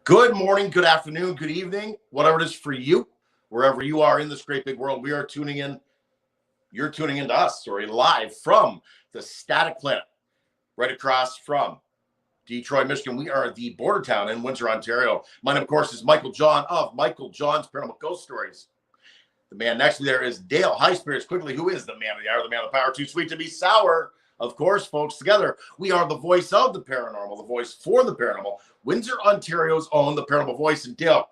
Good morning, good afternoon, good evening, whatever it is for you, wherever you are in this great big world. We are tuning in. You're tuning into us, live from the Static Planet, right across from Detroit, Michigan. We are the border town in Windsor, Ontario. My name, of course, is Michael John of Michael John's Paranormal Ghost Stories. The man next to me there is Dale High Spirits Quigley, who is the man of the hour, the man of the power, too sweet to be sour. Of course, folks, together, we are the voice of the paranormal, the voice for the paranormal. Windsor, Ontario's own The Paranormal Voice. And Dale,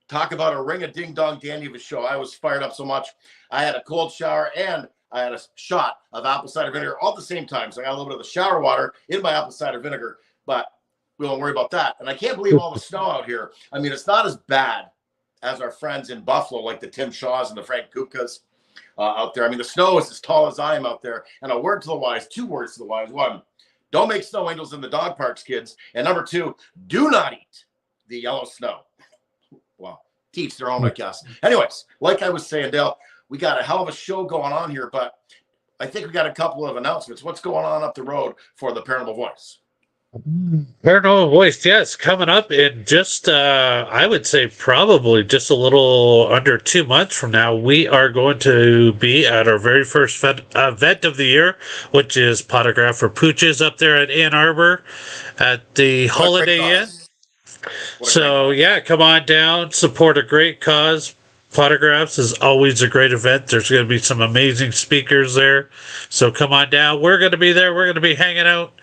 talk about a ring-a-ding-dong dandy of a show. I was fired up so much. I had a cold shower and I had a shot of apple cider vinegar all at the same time. So I got a little bit of the shower water in my apple cider vinegar, but we won't worry about that. And I can't believe all the snow out here. I mean, it's not as bad as our friends in Buffalo, like the Tim Shaws and the Frank Kupkas out there. I mean, the snow is as tall as I am out there. And a word to the wise, two words to the wise. One, don't make snow angels in the dog parks, kids. And number two, do not eat the yellow snow. Well, teach their own, I guess. Anyways, like I was saying, Dale, we got a hell of a show going on here, but I think we got a couple of announcements. What's going on up the road for the Paranormal Voice? Paranormal Voice, yes, coming up in just, I would say probably just a little under 2 months from now, we are going to be at our very first event of the year, which is Photograph for Pooches up there at Ann Arbor at the Holiday Inn. So, yeah, come on down, support a great cause. Photographs is always a great event. There's going to be some amazing speakers there. So come on down. We're going to be there. We're going to be hanging out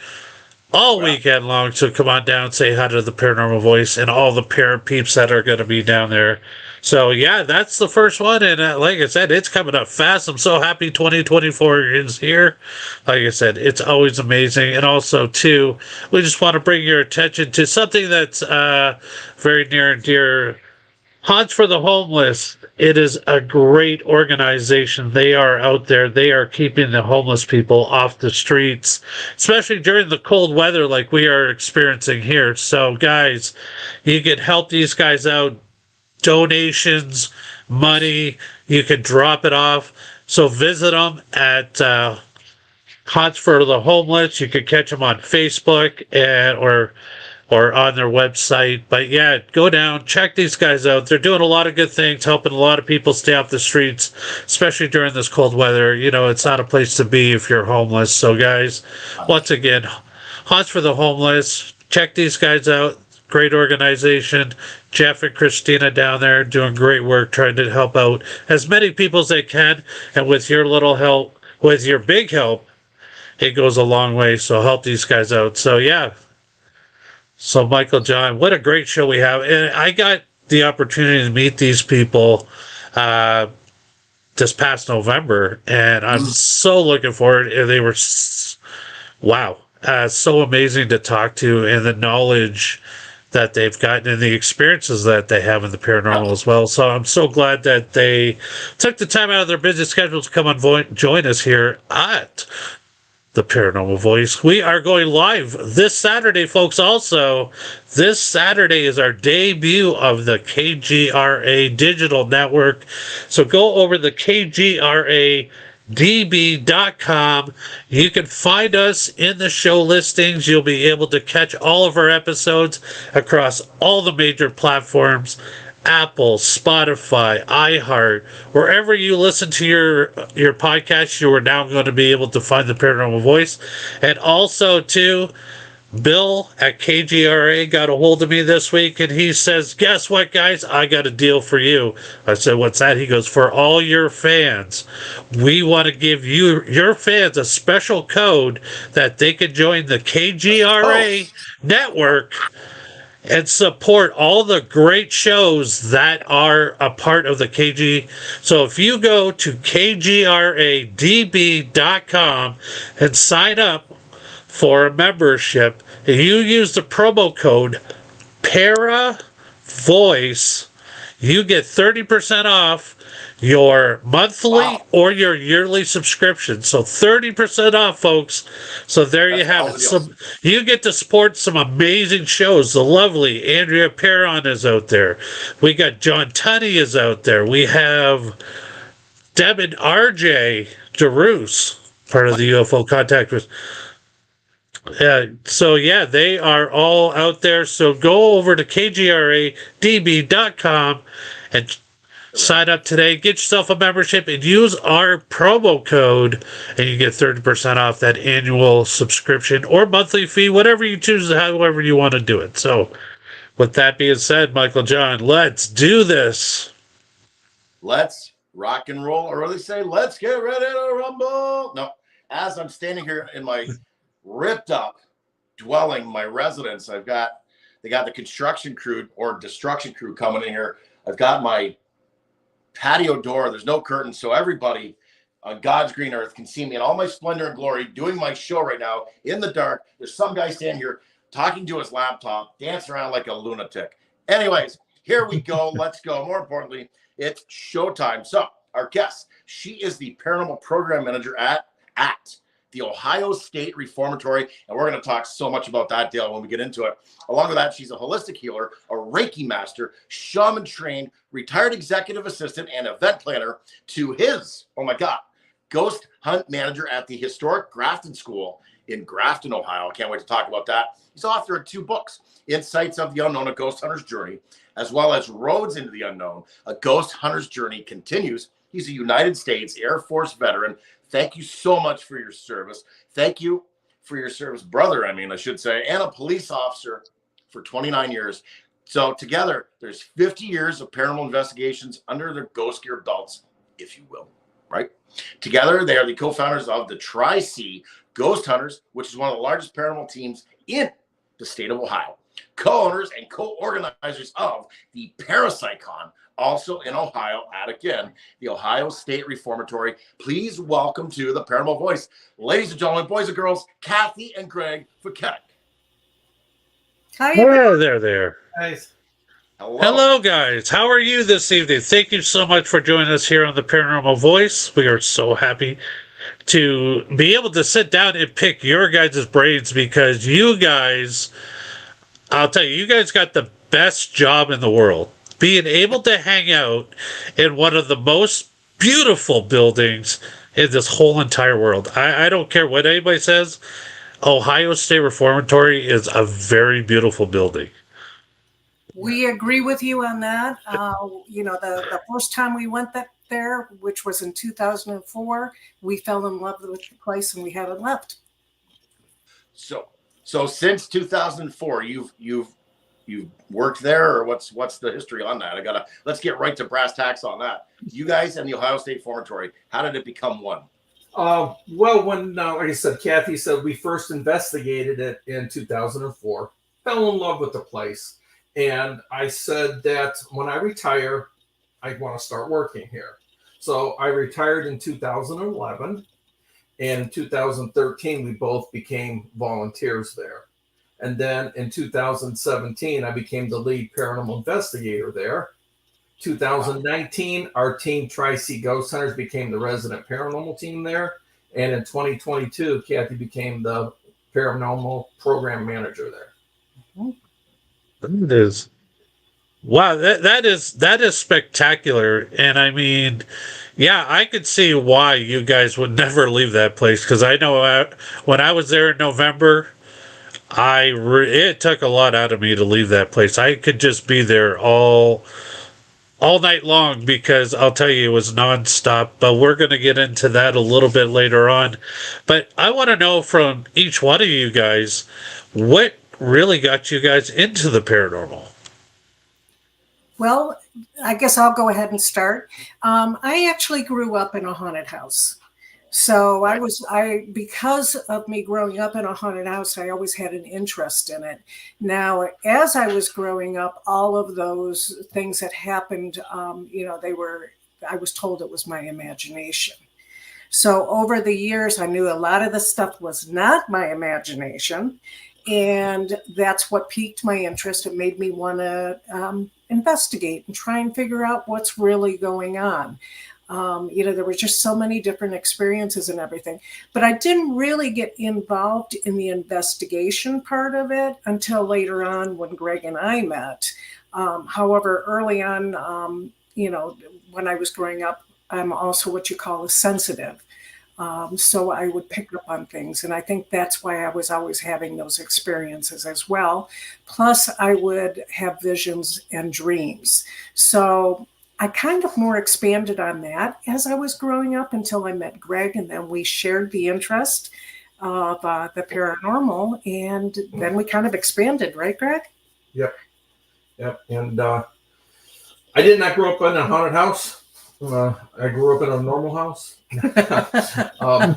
all weekend long, so come on down, say hi to the Paranormal Voice and all the para peeps that are going to be down there. So, yeah, that's the first one, and like I said, it's coming up fast. I'm so happy 2024 is here. Like I said, it's always amazing. And also, too, we just want to bring your attention to something that's very near and dear. Haunts for the Homeless. It is a great organization. They are out there. They are keeping the homeless people off the streets, especially during the cold weather like we are experiencing here. So, guys, you can help these guys out. Donations, money, you can drop it off. So visit them at Haunts for the Homeless. You can catch them on Facebook or on their website. But yeah, go down, check these guys out. They're doing a lot of good things, helping a lot of people stay off the streets, especially during this cold weather. You know, it's not a place to be if you're homeless. So guys, once again, Haunts for the Homeless, check these guys out. Great organization. Jeff and Christina down there doing great work, trying to help out as many people as they can. And with your little help, with your big help, it goes a long way. So help these guys out. So yeah. So, Michael John, what a great show we have. And I got the opportunity to meet these people this past November, and I'm so looking forward. And they were, wow, so amazing to talk to, and the knowledge that they've gotten and the experiences that they have in the paranormal as well. So I'm so glad that they took the time out of their busy schedule to come and join us here at the Paranormal Voice. We are going live this Saturday, folks. Also, this Saturday is our debut of the KGRA Digital Network. So go over the KGRADB.com. You can find us in the show listings. You'll be able to catch all of our episodes across all the major platforms. Apple, Spotify, iHeart, wherever you listen to your podcast, you are now going to be able to find the Paranormal Voice. And also, too, Bill at KGRA got a hold of me this week, and he says, guess what, guys? I got a deal for you. I said, what's that? He goes, for all your fans, we want to give your fans a special code that they can join the KGRA network. and support all the great shows that are a part of the KG. So if you go to kgradb.com and sign up for a membership, and you use the promo code ParaVoice, you get 30% off your monthly or your yearly subscription. So 30% off, folks. So there you have it. So you get to support some amazing shows. The lovely Andrea Perron is out there. We got John Tunney is out there. We have Deb and RJ DeRoos, part of the UFO Contactors. So yeah, they are all out there. So go over to kgradb.com and sign up today, get yourself a membership, and use our promo code, and you get 30% off that annual subscription or monthly fee, whatever you choose, however you want to do it. So, with that being said, Michael John, let's do this. Let's rock and roll, or they say, let's get ready to rumble. No, as I'm standing here in my ripped up dwelling, my residence, they got the construction crew or destruction crew coming in here. I've got my patio door. There's no curtains, so everybody on God's green earth can see me in all my splendor and glory doing my show right now in the dark. There's some guy standing here talking to his laptop, dancing around like a lunatic. Anyways, here we go. Let's go. More importantly, it's showtime. So our guest, she is the Paranormal Program Manager at the Ohio State Reformatory, and we're going to talk so much about that deal when we get into it. Along with that, she's a holistic healer, a Reiki Master, Shaman trained, retired executive assistant, and event planner to his, oh my God, ghost hunt manager at the Historic Grafton School in Grafton, Ohio. I can't wait to talk about that. He's author of 2 books, Insights of the Unknown, A Ghost Hunter's Journey, as well as Roads into the Unknown, A Ghost Hunter's Journey Continues. He's a United States Air Force veteran. Thank you so much for your service. Thank you for your service, brother, I should say, and a police officer for 29 years. So together, there's 50 years of paranormal investigations under their ghost gear belts, if you will, right? Together, they are the co-founders of the Tri-C Ghost Hunters, which is one of the largest paranormal teams in the state of Ohio. Co-owners and co-organizers of the ParaPsyCon, also in Ohio, at again, the Ohio State Reformatory. Please welcome to the Paranormal Voice, ladies and gentlemen, boys and girls, Kathy and Greg Feketik. Hi, there. Guys. Hello, guys. How are you this evening? Thank you so much for joining us here on the Paranormal Voice. We are so happy to be able to sit down and pick your guys' brains, because you guys, I'll tell you, you guys got the best job in the world. Being able to hang out in one of the most beautiful buildings in this whole entire world. I don't care what anybody says. Ohio State Reformatory is a very beautiful building. We agree with you on that. The first time we went there, which was in 2004, we fell in love with the place and we haven't left. So since 2004, you've worked there, or what's the history on that? Let's get right to brass tacks on that. You guys and the Ohio State Reformatory, how did it become one? Well, when, like I said, Kathy said we first investigated it in 2004, fell in love with the place. And I said that when I retire, I want to start working here. So I retired in 2011. And in 2013, we both became volunteers there. And then in 2017, I became the lead paranormal investigator there. 2019, our team, Tri-C Ghost Hunters, became the resident paranormal team there. And in 2022, Kathy became the Paranormal Program Manager there. It is. Wow, that is spectacular. And I could see why you guys would never leave that place, because I know when I was there in November, it took a lot out of me to leave that place. I could just be there all night long, because I'll tell you, it was nonstop. But we're going to get into that a little bit later on. But I want to know from each one of you guys, what really got you guys into the paranormal? Well, I guess I'll go ahead and start. I actually grew up in a haunted house. So because of me growing up in a haunted house, I always had an interest in it. Now, as I was growing up, all of those things that happened, I was told it was my imagination. So over the years, I knew a lot of the stuff was not my imagination. And that's what piqued my interest. It made me want to investigate and try and figure out what's really going on. There were just so many different experiences and everything, but I didn't really get involved in the investigation part of it until later on when Greg and I met. However, early on, when I was growing up, I'm also what you call a sensitive. So I would pick up on things. And I think that's why I was always having those experiences as well. Plus, I would have visions and dreams. So I kind of more expanded on that as I was growing up until I met Greg, and then we shared the interest of the paranormal, and then we kind of expanded, right, Greg? Yep. And I did not grow up in a haunted house. I grew up in a normal house. But I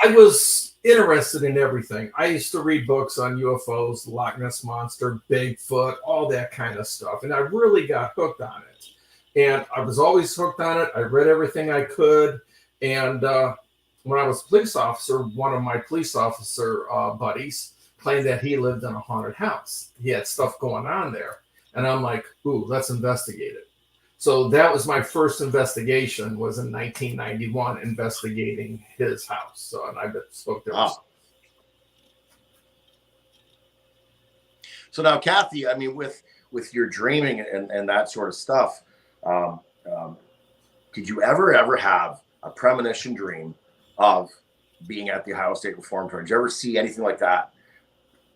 was interested in everything. I used to read books on UFOs, Loch Ness Monster, Bigfoot, all that kind of stuff. And I really got hooked on it. And I was always hooked on it. I read everything I could. And when I was a police officer, one of my police officer buddies claimed that he lived in a haunted house. He had stuff going on there. And I'm like, ooh, let's investigate it. So that was my first investigation, was in 1991, investigating his house. So, and I spoke there. Wow. So now, Kathy, I mean, with your dreaming and that sort of stuff, did you ever have a premonition dream of being at the Ohio State Reformatory? Did you ever see anything like that?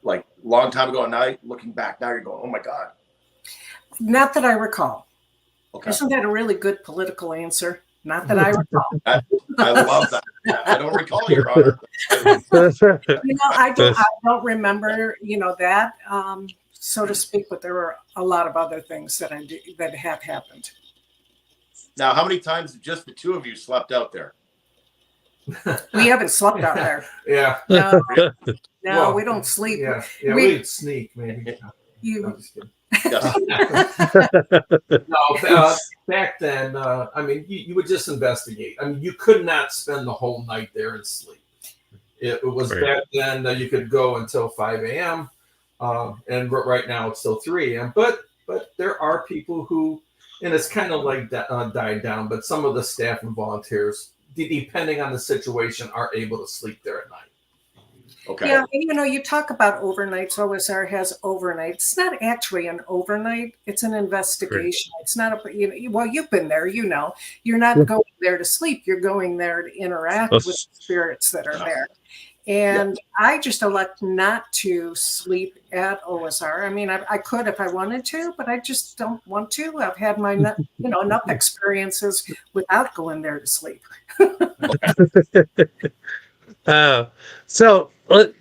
Like a long time ago, and now looking back, now you're going, oh my God. Not that I recall. Okay. Isn't that a really good political answer? Not that I recall. I love that. Yeah, I don't recall, Your Honor. I don't remember, that, so to speak, but there were a lot of other things that have happened. Now, how many times have just the two of you slept out there? We haven't slept out there. Yeah. No, Well, we don't sleep. Yeah, we'd sneak, maybe. I'm just kidding. No, back then, I mean, you would just investigate. I mean, you could not spend the whole night there and sleep. It was Right. back then you could go until 5 a.m. And right now it's still 3 a.m. But there are people who, and it's kind of like died down, but some of the staff and volunteers, depending on the situation, are able to sleep there at night. Okay. Yeah, and you talk about overnights. OSR has overnight. It's not actually an overnight. It's an investigation. It's not well, you've been there, You're not going there to sleep. You're going there to interact with spirits that are there. And I just elect not to sleep at OSR. I mean, I could if I wanted to, but I just don't want to. I've had my, enough experiences without going there to sleep. So what,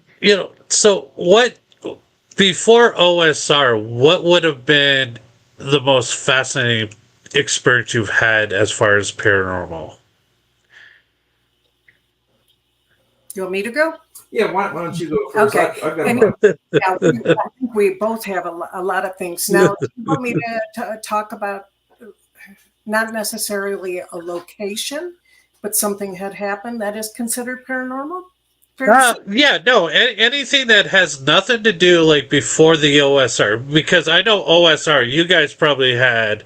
before OSR, what would have been the most fascinating experience you've had as far as paranormal? You want me to go? Yeah, why don't you go first? Okay. I've got I think we both have a lot of things. Now, you want me to talk about not necessarily a location, but something had happened that is considered paranormal? Anything that has nothing to do like before the OSR, because I know OSR, you guys probably had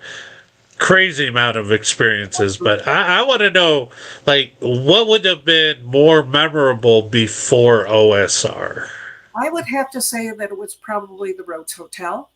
crazy amount of experiences, but I want to know, like, what would have been more memorable before OSR? I would have to say that it was probably the Rhodes Hotel.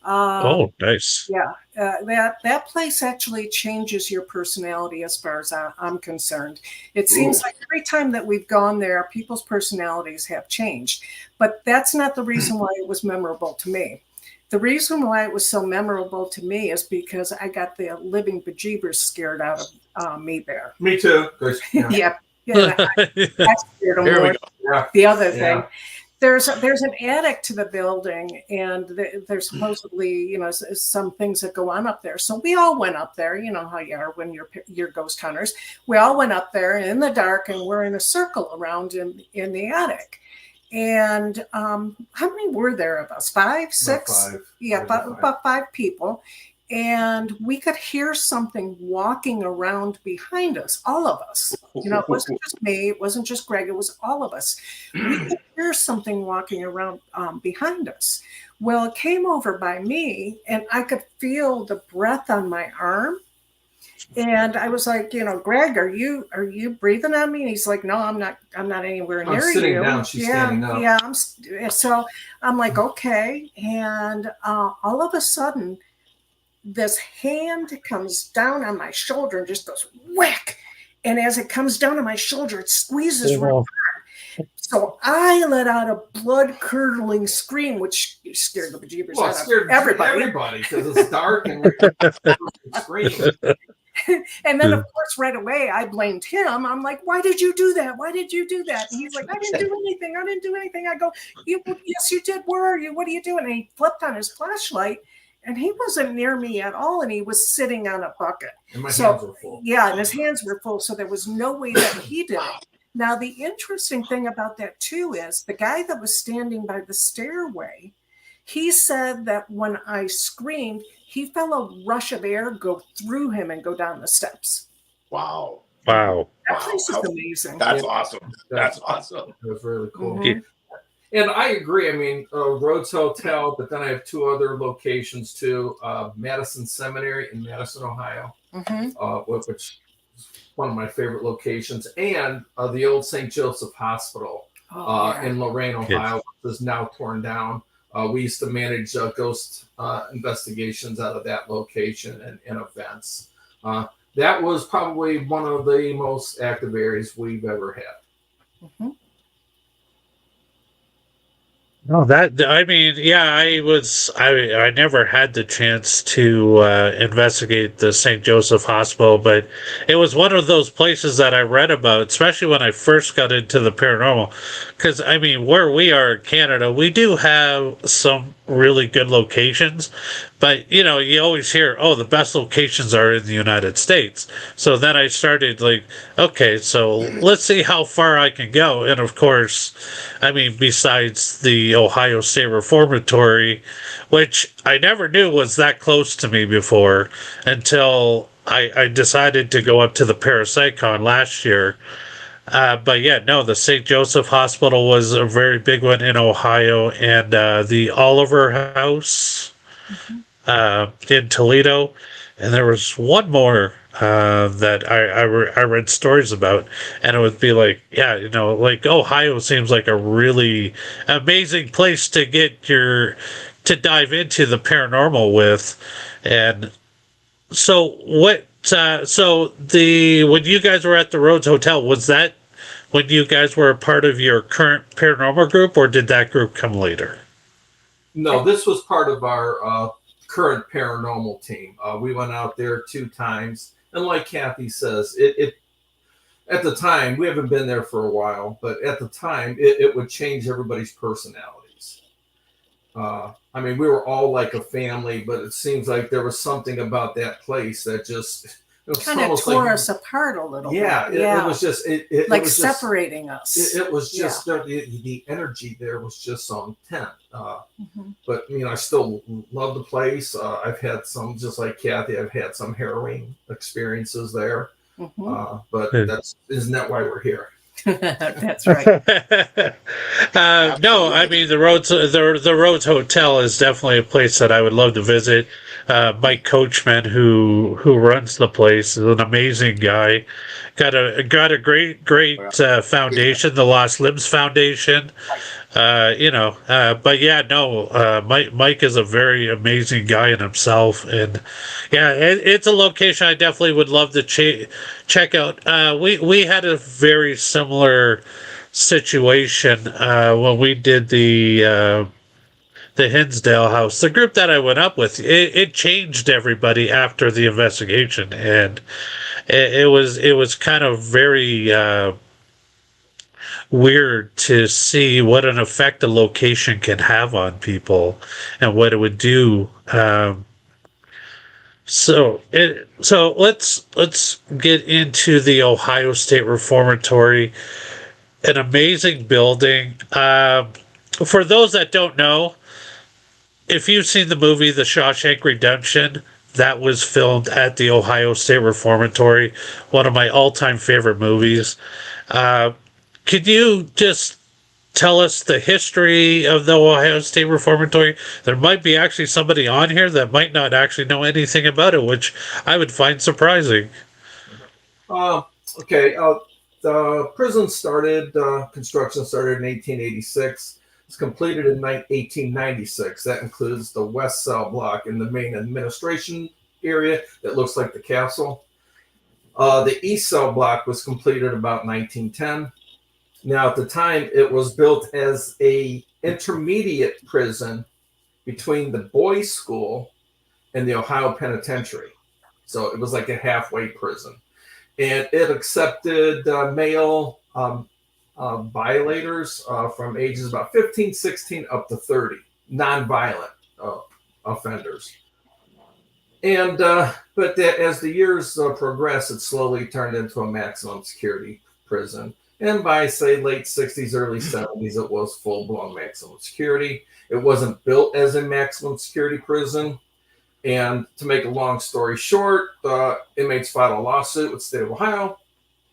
Oh, nice. Yeah, that place actually changes your personality as far as I'm concerned. It seems like every time that we've gone there, people's personalities have changed. But that's not the reason why it was memorable to me. The reason why it was so memorable to me is because I got the living bejeebers scared out of me there. Me too. Yeah. I scared them Here we more. go. Yeah. The other thing. there's an attic to the building, and there's supposedly, some things that go on up there. So we all went up there. You know how you are when you're ghost hunters. We all went up there in the dark, and we're in a circle around in the attic. And how many were there of us? 5, 6? Five. Yeah, about 5 people. And we could hear something walking around behind us, all of us. It wasn't just me, it wasn't just Greg, it was all of us. We could hear something walking around behind us. Well, it came over by me, and I could feel the breath on my arm. And I was like, Greg, are you breathing on me? And he's like, no, I'm not anywhere near you. I'm sitting down, she's standing up. Yeah, so I'm like, okay. And all of a sudden, this hand comes down on my shoulder and just goes whack. And as it comes down on my shoulder, it squeezes real hard. So I let out a blood-curdling scream, which scared the bejeebers out of everybody because it's dark and screaming. And then, of course, right away, I blamed him. I'm like, why did you do that? Why did you do that? And he's like, I didn't do anything. I go, yes, you did. Where are you? What are you doing? And he flipped on his flashlight. And he wasn't near me at all, and he was sitting on a bucket. And my hands were full. Yeah, and his hands were full, so there was no way that he did it. Now, the interesting thing about that, too, is the guy that was standing by the stairway, he said that when I screamed, he felt a rush of air go through him and go down the steps. Wow. Wow. That place is amazing. That's awesome. That's awesome. It was really cool. Mm-hmm. And I agree. I mean, Rhodes Hotel, but then I have 2 other locations too. Madison Seminary in Madison, Ohio, which is one of my favorite locations. And the old St. Joseph Hospital in Lorain, Ohio, which is now torn down. We used to manage ghost investigations out of that location and events. That was probably one of the most active areas we've ever had. Mm-hmm. No, I never had the chance to investigate the St. Joseph Hospital, but it was one of those places that I read about, especially when I first got into the paranormal. Because, where we are in Canada, we do have some really good locations, but, you always hear, the best locations are in the United States. So then I started okay, so let's see how far I can go. And of course, besides the Ohio State Reformatory, which I never knew was that close to me before until I decided to go up to the ParaPsyCon last year. But yeah, no, the St. Joseph Hospital was a very big one in Ohio, and the Oliver House in Toledo. And there was one more that I read stories about, and it would be Ohio seems like a really amazing place to to dive into the paranormal with. And so when you guys were at the Rhodes Hotel, was that when you guys were a part of your current paranormal group, or did that group come later? No, this was part of our current paranormal team. We went out there 2 times, and like Kathy says, it at the time, we haven't been there for a while, but at the time it would change everybody's personalities. We were all like a family, but it seems like there was something about that place that just kind of tore us apart a little bit. It was just it like was separating us. It was just the energy there was just so intense. But I still love the place. I've had some, just like Kathy, I've had some harrowing experiences there. But isn't that why we're here? That's right. No, the Rhodes Hotel is definitely a place that I would love to visit. Mike Coachman, who runs the place, is an amazing guy. Got a great foundation, the Lost Limbs Foundation. But yeah, no, Mike is a very amazing guy in himself, and yeah, it's a location I definitely would love to check out. We had a very similar situation when we did the Hinsdale house. The group that I went up with, it changed everybody after the investigation, and it was kind of very weird to see what an effect a location can have on people and what it would do. So let's get into the Ohio State Reformatory, an amazing building. For those that don't know, if you've seen the movie The Shawshank Redemption, that was filmed at the Ohio State Reformatory, one of my all-time favorite movies. Could you just tell us the history of the Ohio State Reformatory? There might be actually somebody on here that might not actually know anything about it, which I would find surprising. Okay. The prison construction started in 1886. It's completed in 1896. That includes the west cell block in the main administration area that looks like the castle. The east cell block was completed about 1910. Now, at the time, it was built as a intermediate prison between the boys' school and the Ohio Penitentiary. So it was like a halfway prison. And it accepted male violators from ages about 15, 16 up to 30, nonviolent offenders. And but as the years progressed, it slowly turned into a maximum security prison. And by, say, late 60s, early 70s, it was full-blown maximum security. It wasn't built as a maximum security prison. And to make a long story short, inmates filed a lawsuit with the state of Ohio.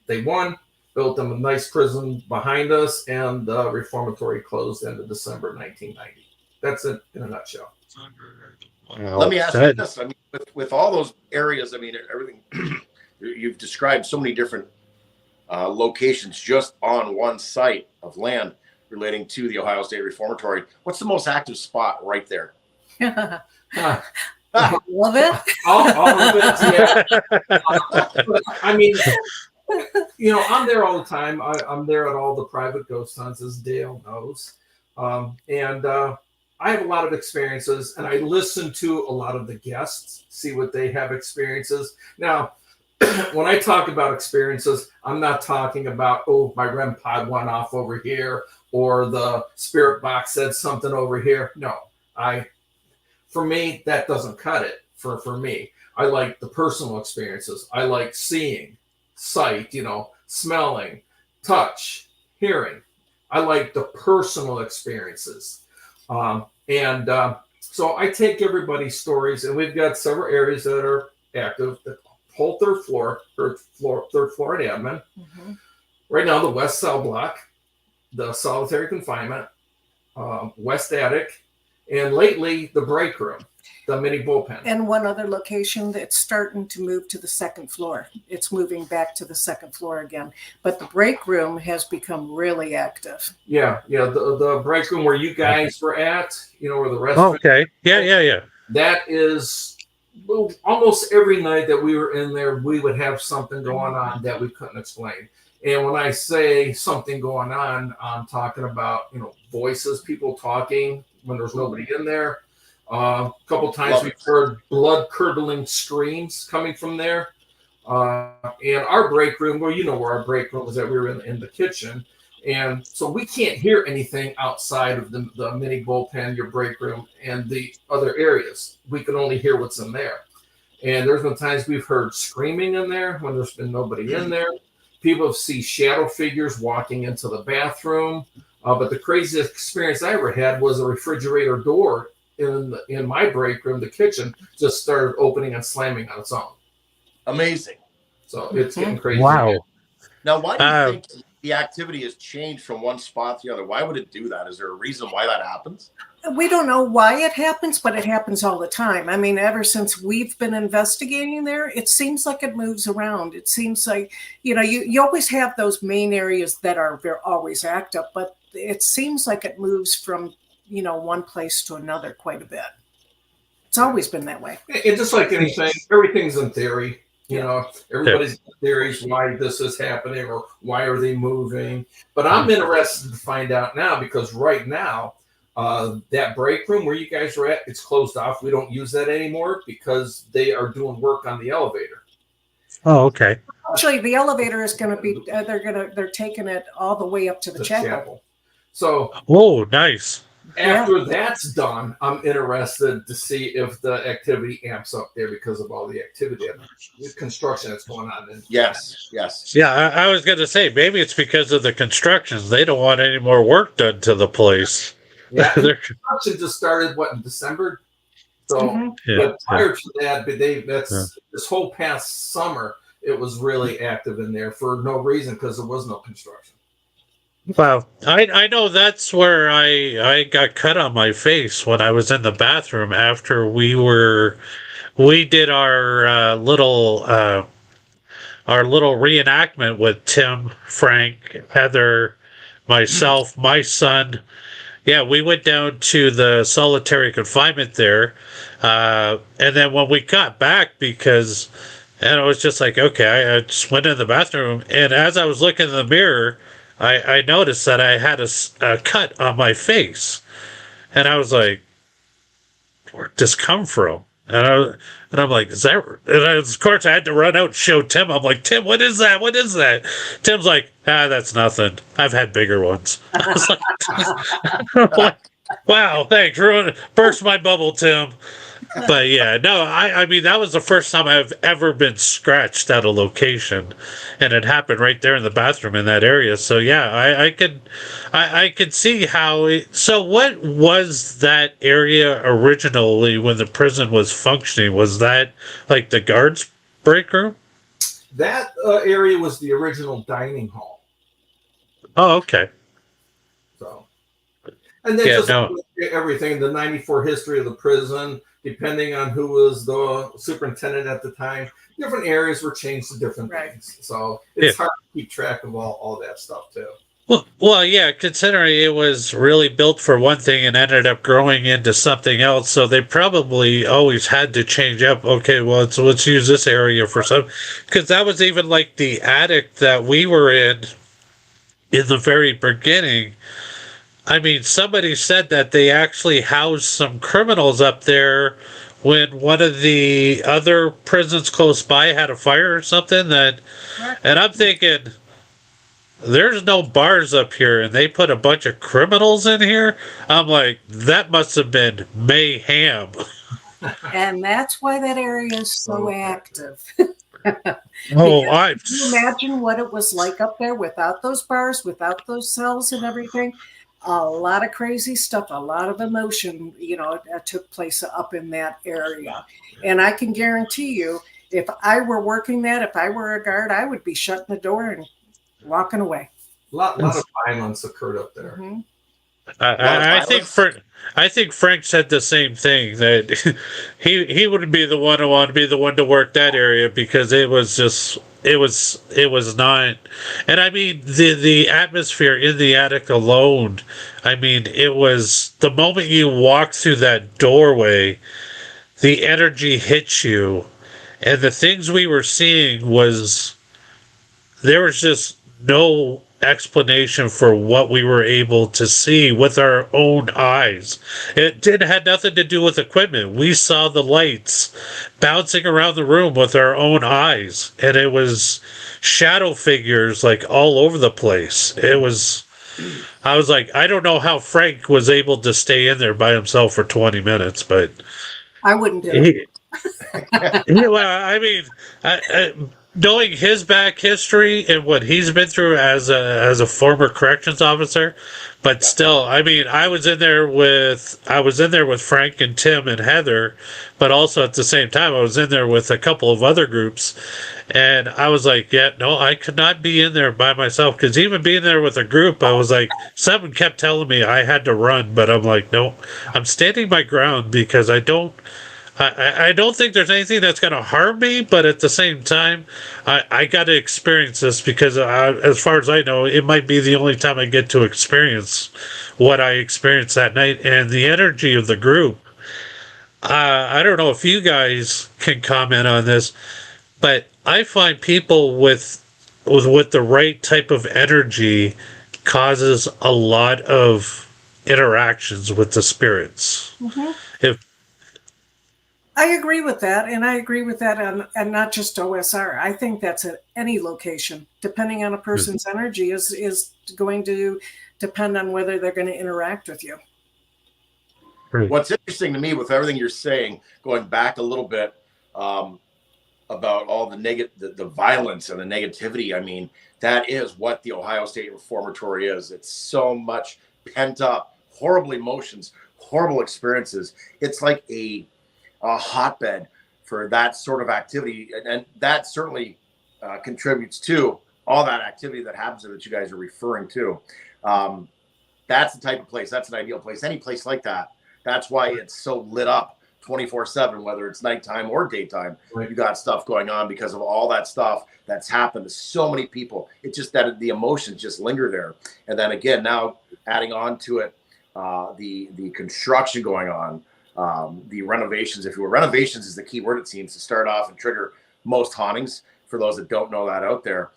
They won, built them a nice prison behind us, and the reformatory closed end of December 1990. That's it in a nutshell. Wow. Let me ask you this. I mean, with all those areas, I mean, everything you've described so many different locations just on one site of land relating to the Ohio State Reformatory. What's the most active spot right there? Love it. All of it, yeah. I mean, you know, I'm there all the time. I'm there at all the private ghost hunts, as Dale knows. And I have a lot of experiences, and I listen to a lot of the guests, see what they have experiences. Now, when I talk about experiences, I'm not talking about, oh, my REM pod went off over here, or the spirit box said something over here. No, for me, that doesn't cut it for me. I like the personal experiences. I like seeing, sight, you know, smelling, touch, hearing. I like the personal experiences. So I take everybody's stories, and we've got several areas that are active. The whole third floor and admin. Mm-hmm. Right now, the west cell block, the solitary confinement, west attic, and lately the break room, the mini bullpen. And one other location that's starting to move to the second floor. It's moving back to the second floor again. But the break room has become really active. Yeah. The break room where you guys were at, you know, where the restaurant. Okay. Yeah. That is almost every night that we were in there, we would have something going on that we couldn't explain. And when I say something going on, I'm talking about, you know, voices, people talking when there's nobody in there. A couple times we've heard blood-curdling screams coming from there. And our break room, well, you know where our break room was at. We were in the kitchen. And so we can't hear anything outside of the mini bullpen, your break room, and the other areas. We can only hear what's in there. And there's been times we've heard screaming in there when there's been nobody in there. People have seen shadow figures walking into the bathroom. But the craziest experience I ever had was a refrigerator door in my break room, the kitchen, just started opening and slamming on its own. Amazing. So it's getting crazy. Wow. Now, why do you think the activity has changed from one spot to the other? Why would it do that? Is there a reason why that happens? We don't know why it happens, but it happens all the time. I mean, ever since we've been investigating there, it seems like it moves around. It seems like, you know, you always have those main areas that are always active, but it seems like it moves from, you know, one place to another quite a bit. It's always been that way. And just like anything, everything's in theory. You know, everybody's got theories why this is happening or why are they moving. But I'm interested to find out now, because right now, that break room where you guys are at, it's closed off. We don't use that anymore because they are doing work on the elevator. Oh, okay. Actually, the elevator is going to be. They're taking it all the way up to the chapel. So, oh, nice. After that's done, I'm interested to see if the activity amps up there because of all the activity and the construction that's going on. Yes. Yeah, I was going to say, maybe it's because of the constructions. They don't want any more work done to the place. Yeah, construction just started, in December? So, but prior to that, this whole past summer, it was really active in there for no reason because there was no construction. Wow, I know that's where I got cut on my face when I was in the bathroom after we did our little reenactment with Tim, Frank, Heather, myself, my son. Yeah, we went down to the solitary confinement there, and then when we got back, and I was just like, okay, I just went in the bathroom, and as I was looking in the mirror, I noticed that I had a cut on my face, and I was like, where'd this come from? And I'm like, is that? And of course, I had to run out and show Tim. I'm like, Tim, what is that? What is that? Tim's like, that's nothing. I've had bigger ones. I was like, wow, thanks. Burst my bubble, Tim. But yeah, no, I mean, that was the first time I've ever been scratched at a location, and it happened right there in the bathroom in that area. So yeah, I could see how. So what was that area originally when the prison was functioning? Was that like the guards' break room? That area was the original dining hall. Oh, okay. So, and then everything, the '94 history of the prison. Depending on who was the superintendent at the time, different areas were changed to different things. So it's hard to keep track of all that stuff too. Well, yeah, considering it was really built for one thing and ended up growing into something else, so they probably always had to change up. Okay, well, let's use this area for some, because that was even like the attic that we were in the very beginning. I mean, somebody said that they actually housed some criminals up there when one of the other prisons close by had a fire or something. And I'm thinking, there's no bars up here, and they put a bunch of criminals in here. I'm like, that must have been mayhem. And that's why that area is so active. Can you imagine what it was like up there without those bars, without those cells and everything? A lot of crazy stuff, a lot of emotion, took place up in that area. And I can guarantee you, if I were working that, if I were a guard, I would be shutting the door and walking away. A lot of violence occurred up there. Mm-hmm. I think Frank said the same thing, that he wouldn't be the one who wanted to be the one to work that area, because it was not. And I mean, the atmosphere in the attic alone, I mean, it was the moment you walk through that doorway, the energy hits you, and the things we were seeing there was just no explanation for what we were able to see with our own eyes. It had nothing to do with equipment. We saw the lights bouncing around the room with our own eyes, and it was shadow figures like all over the place. I was like, I don't know how Frank was able to stay in there by himself for 20 minutes, but I wouldn't do it. Well, I mean, knowing his back history and what he's been through as a former corrections officer, but still, I mean, I was in there with Frank and Tim and Heather, but also at the same time, I was in there with a couple of other groups, and I was like, yeah, no, I could not be in there by myself, because even being there with a group, I was like, someone kept telling me I had to run, but I'm like, no, I'm standing my ground, because I don't think there's anything that's going to harm me, but at the same time, I got to experience this, because as far as I know, it might be the only time I get to experience what I experienced that night, and the energy of the group. I don't know if you guys can comment on this, but I find people with the right type of energy causes a lot of interactions with the spirits. Mm-hmm. I agree with that, and I agree with that, and not just OSR. I think that's at any location, depending on a person's energy, is going to depend on whether they're going to interact with you. What's interesting to me with everything you're saying, going back a little bit about all the violence and the negativity, I mean, that is what the Ohio State Reformatory is. It's so much pent up, horrible emotions, horrible experiences. It's like a hotbed for that sort of activity, and that certainly contributes to all that activity that happens that you guys are referring to. That's the type of place. That's an ideal place. Any place like that. That's why it's so lit up 24/7, whether it's nighttime or daytime. Right. You got stuff going on because of all that stuff that's happened to so many people. It's just that the emotions just linger there. And then again, now adding on to it, the construction going on, the renovations, if you will. Renovations is the key word, it seems, to start off and trigger most hauntings, for those that don't know that out there.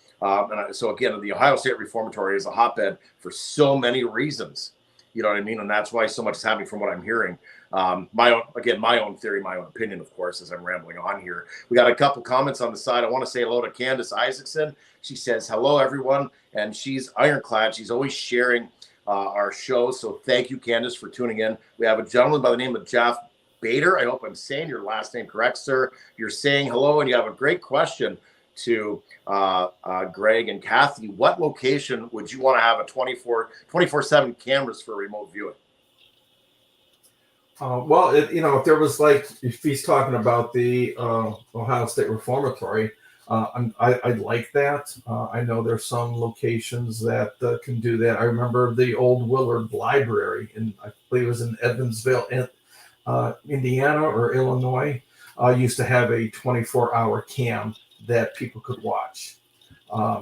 So again, the Ohio State Reformatory is a hotbed for so many reasons. You know what I mean? And that's why so much is happening from what I'm hearing. My own theory, my own opinion, of course, as I'm rambling on here. We got a couple comments on the side. I want to say hello to Candace Isaacson. She says, hello, everyone. And she's ironclad. She's always sharing our shows. So thank you, Candace, for tuning in. We have a gentleman by the name of Jeff Bader. I hope I'm saying your last name correct, sir. You're saying hello, and you have a great question to Greg and Kathy. What location would you want to have a 24/7 cameras for remote viewing? Well, if there was, like, if he's talking about the Ohio State Reformatory, I'd like that. I know there's some locations that can do that. I remember the old Willard Library, I believe it was in Evansville, Indiana or Illinois, used to have a 24-hour cam that people could watch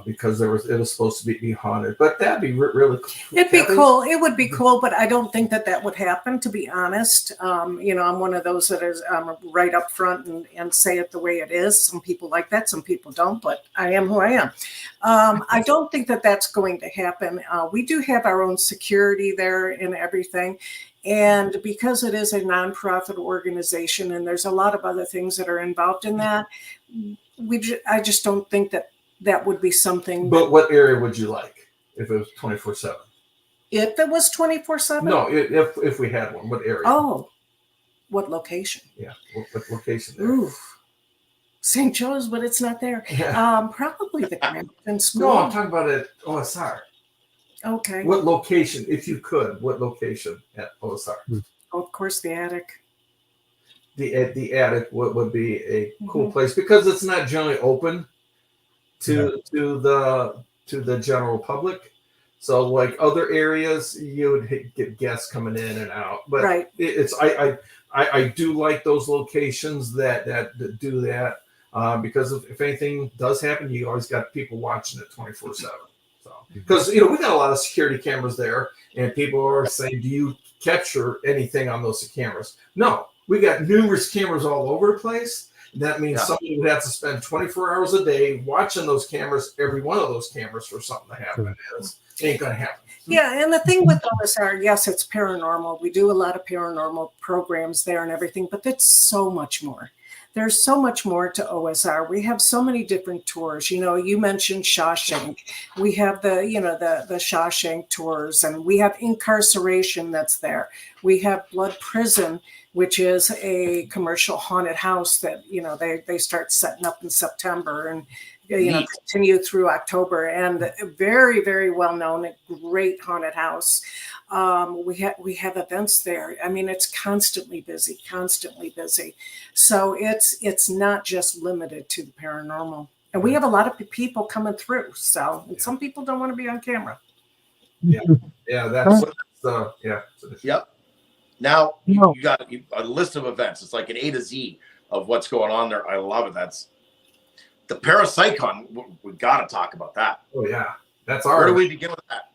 because it was supposed to be haunted. But that'd be really cool. It'd be cool. It would be cool, but I don't think that would happen, to be honest. I'm one of those that is right up front and say it the way it is. Some people like that, some people don't, but I am who I am. I don't think that that's going to happen. We do have our own security there and everything. And because it is a nonprofit organization and there's a lot of other things that are involved in that, I just don't think that would be something. But what area would you like if it was 24/7? If it was 24/7? No, if we had one, what area? Oh, what location? Yeah, what location there? Ooh, St. Joe's, but it's not there. Yeah. Probably the Grafton School. No, I'm talking about at OSR. Okay. What location, if you could, what location at OSR? Oh, of course, the attic. The attic would be a cool place because it's not generally open to the general public. So, like other areas, you would get guests coming in and out. But right. I do like those locations that do that because if anything does happen, you always got people watching it 24/7. So because we got a lot of security cameras there, and people are saying, "Do you capture anything on those cameras?" No. We got numerous cameras all over the place. That means somebody would have to spend 24 hours a day watching those cameras, every one of those cameras, for something to happen. It ain't going to happen. Yeah, and the thing with OSR, yes, it's paranormal. We do a lot of paranormal programs there and everything, but it's so much more. There's so much more to OSR. We have so many different tours. You mentioned Shawshank. We have the Shawshank tours, and we have incarceration that's there. We have Blood Prison, which is a commercial haunted house that, they start setting up in September and, continue through October, and very, very well known, great haunted house. We have events there. I mean, it's constantly busy. So it's not just limited to the paranormal. And we have a lot of people coming through. So, and some people don't want to be on camera. Yeah. That's Yep. Now you got a list of events. It's like an A to Z of what's going on there. I love it. That's the ParaPsyCon. We got to talk about that. Oh yeah, that's Where do we begin with that?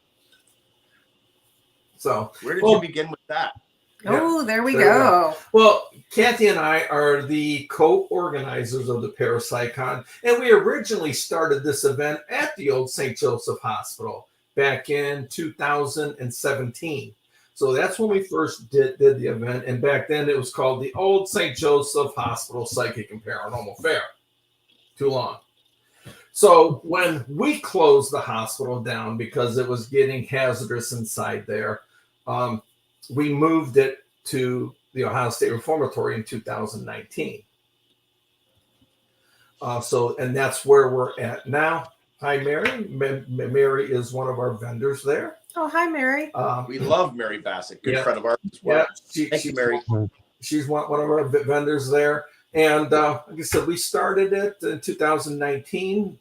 So where did you begin with that? Oh, there we go. Well, Kathy and I are the co-organizers of the ParaPsyCon, and we originally started this event at the old St. Joseph Hospital back in 2017. So that's when we first did the event. And back then it was called the Old St. Joseph Hospital Psychic and Paranormal Fair. Too long. So when we closed the hospital down because it was getting hazardous inside there, we moved it to the Ohio State Reformatory in 2019. And that's where we're at now. Hi, Mary. Mary is one of our vendors there. Oh, hi, Mary. We love Mary Bassett, good friend of ours as well. Yeah, Thank you, Mary. She's one of our vendors there. And like I said, we started it in 2019.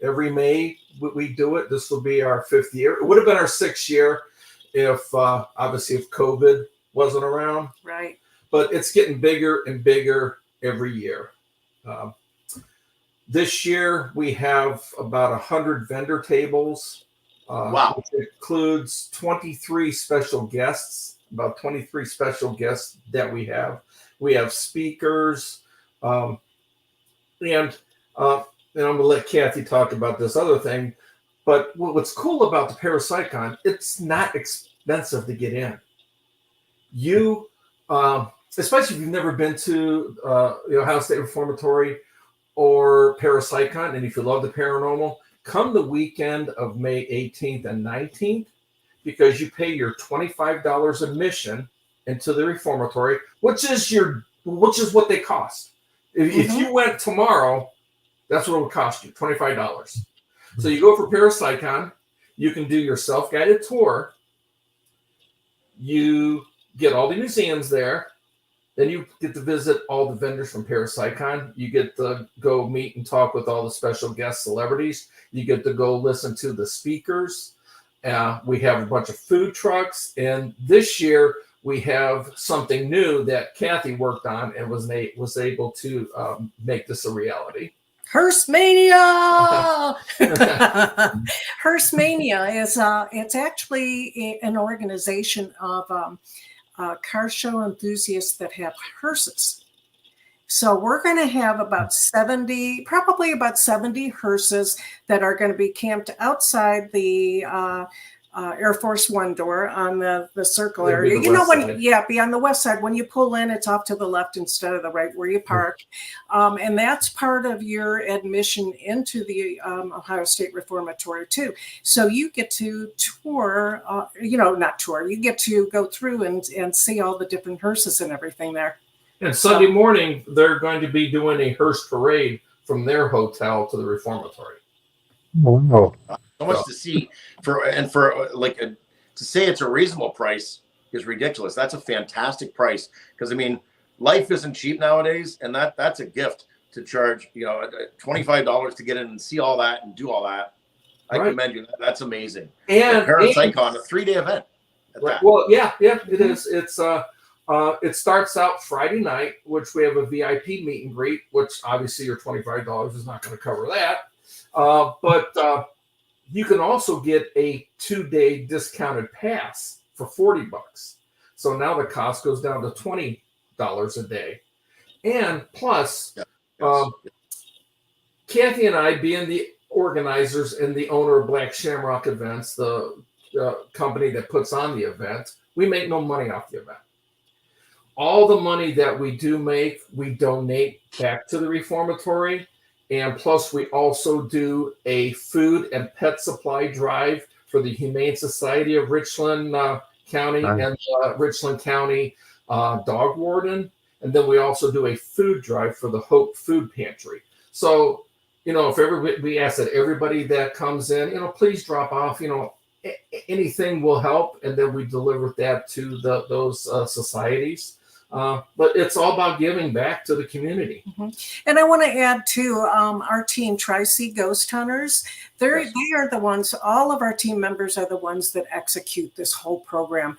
Every May we do it. This will be our 5th year. It would have been our 6th year if obviously if COVID wasn't around. Right. But it's getting bigger and bigger every year. This year we have about 100 vendor tables. Wow. Which includes 23 special guests, about 23 special guests that we have. We have speakers. And I'm going to let Kathy talk about this other thing. But what's cool about the ParaPsyCon, it's not expensive to get in. You, especially if you've never been to the Ohio State Reformatory or ParaPsyCon, and if you love the paranormal, come the weekend of May 18th and 19th, because you pay your $25 admission into the reformatory, which is what they cost. If you went tomorrow, that's what it would cost you, $25. So you go for ParaPsyCon, you can do your self-guided tour, you get all the museums there, then you get to visit all the vendors from ParaPsyCon. You get to go meet and talk with all the special guest celebrities. You get to go listen to the speakers. We have a bunch of food trucks. And this year we have something new that Kathy worked on and was able to make this a reality. Hearstmania! Hearstmania is it's actually an organization of car show enthusiasts that have hearses. So we're going to have about 70 hearses that are going to be camped outside the Air Force One door on the circle area. You know, be on the west side. When you pull in, it's off to the left instead of the right where you park. And that's part of your admission into the Ohio State Reformatory too. So you get to tour, you get to go through and see all the different hearses and everything there. And Sunday morning, they're going to be doing a hearse parade from their hotel to the reformatory. Wow. So much to see to say it's a reasonable price is ridiculous. That's a fantastic price because I mean, life isn't cheap nowadays, and that's a gift to charge $25 to get in and see all that and do all that. I commend you. That's amazing. And ParaPsyCon, a 3-day event. Well, yeah, it is. It's it starts out Friday night, which we have a VIP meet and greet, which obviously your $25 is not going to cover that. But you can also get a 2-day discounted pass for $40. So now the cost goes down to $20 a day. And plus, Kathy and I, being the organizers and the owner of Black Shamrock Events, the company that puts on the event, we make no money off the event. All the money that we do make, we donate back to the reformatory. And plus, we also do a food and pet supply drive for the Humane Society of Richland County and Richland County Dog Warden. And then we also do a food drive for the Hope Food Pantry. So, if we ask that everybody that comes in, please drop off, anything will help. And then we deliver that to those societies. But it's all about giving back to the community. And I want to add too, our team, Tri-C Ghost Hunters, they are the ones, all of our team members are the ones that execute this whole program.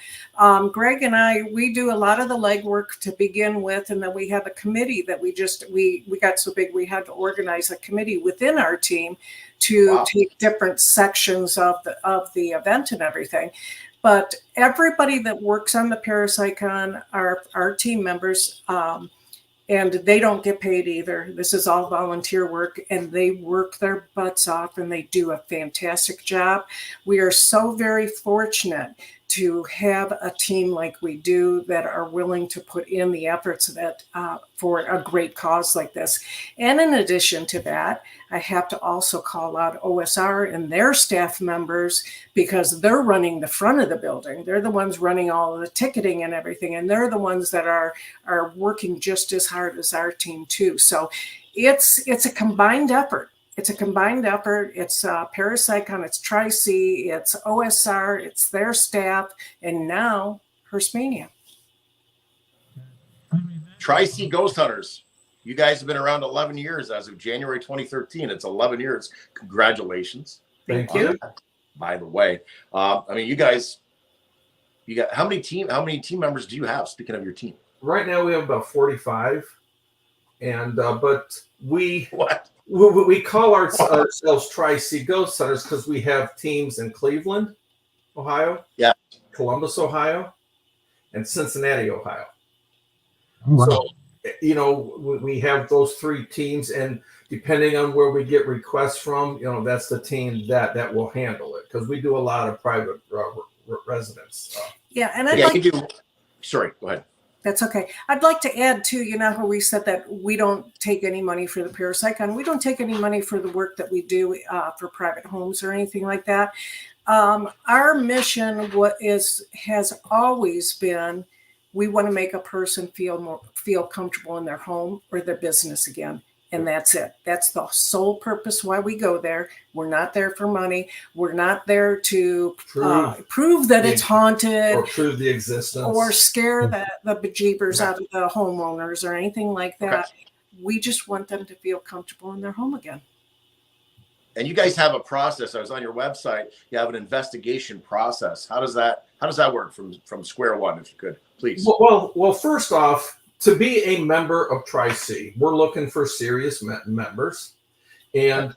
Greg and I, we do a lot of the legwork to begin with, and then we have a committee that we got so big we had to organize a committee within our team to take different sections of the event and everything. But everybody that works on the ParaPsyCon are our team members, and they don't get paid either. This is all volunteer work, and they work their butts off, and they do a fantastic job. We are so very fortunate to have a team like we do that are willing to put in the efforts that for a great cause like this. And in addition to that, I have to also call out OSR and their staff members, because they're running the front of the building. They're the ones running all of the ticketing and everything. And they're the ones that are working just as hard as our team too. So it's a combined effort. It's a combined effort. It's ParaPsyCon, it's Tri-C, it's OSR, it's their staff, and now Hersmania. Tri-C Ghost Hunters. You guys have been around 11 years as of January 2013. It's 11 years. Congratulations. Thank you. By the way, I mean, you got how many team members do you have? Speaking of your team, Right now we have about 45, and but we call ourselves Tri-C Ghost Hunters because we have teams in Cleveland, Ohio, yeah, Columbus, Ohio, and Cincinnati, Ohio. Wow. So, you know, we have those 3 teams, and depending on where we get requests from, you know, that's the team that will handle it, because we do a lot of private residents. Yeah, and sorry, go ahead. That's okay. I'd like to add too, you know how we said that we don't take any money for the ParaPsyCon. We don't take any money for the work that we do for private homes or anything like that. Our mission has always been, we want to make a person feel comfortable in their home or their business again. And that's it. That's the sole purpose why we go there. We're not there for money. We're not there to prove that it's haunted, or prove the existence, or scare the bejeebers out of the homeowners or anything like that. Okay. We just want them to feel comfortable in their home again. And you guys have a process. I was on your website. You have an investigation process. How does that work from square one, if you could, please? Well, first off, to be a member of Tri-C, we're looking for serious members, and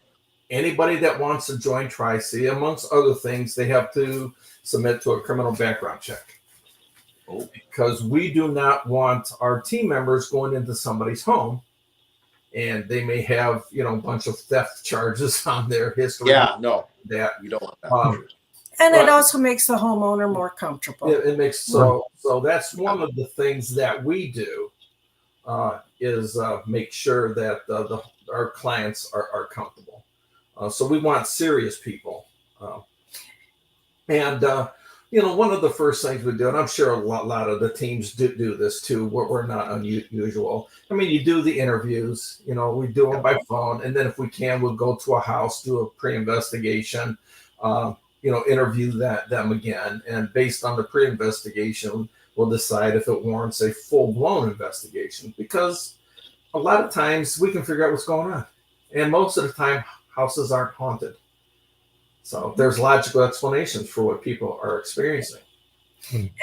anybody that wants to join Tri-C, amongst other things, they have to submit to a criminal background check. Oh. Because we do not want our team members going into somebody's home, and they may have, you know, a bunch of theft charges on their history. Yeah, no, that you don't want that. And it also makes the homeowner more comfortable. It makes so that's one of the things that we do, is make sure that our clients are comfortable. So we want serious people, and you know, one of the first things we do, and I'm sure a lot of the teams do this too. We're not unusual. I mean, you do the interviews. You know, we do them by phone, and then if we can, we'll go to a house, do a pre-investigation. You know, interview them again, and based on the pre-investigation, we'll decide if it warrants a full-blown investigation, because a lot of times we can figure out what's going on, and most of the time houses aren't haunted. So there's logical explanations for what people are experiencing.